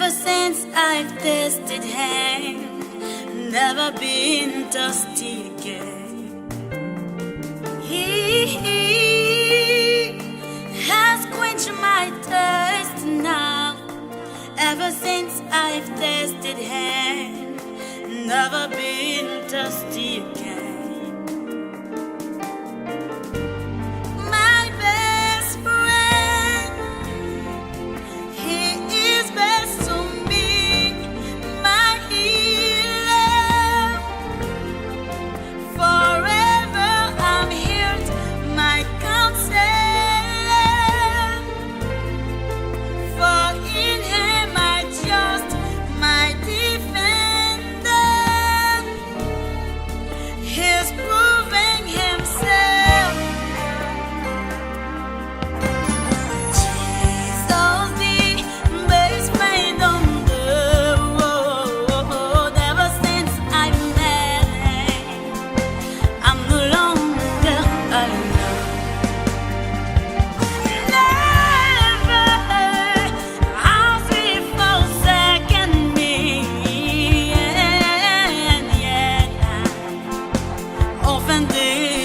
Ever since I've tasted him, never been thirsty again. He has quenched my thirst now. Ever since I've tasted him, never been thirsty again. My best friend, he is best to me. My healer, forever I'm healed. My counselor, for in him I trust. My defender, he's proving himself. Jesus, the best friend on the road. Ever since I met him, I'm no longer alone. Never has he forsaken me, and yet I often did.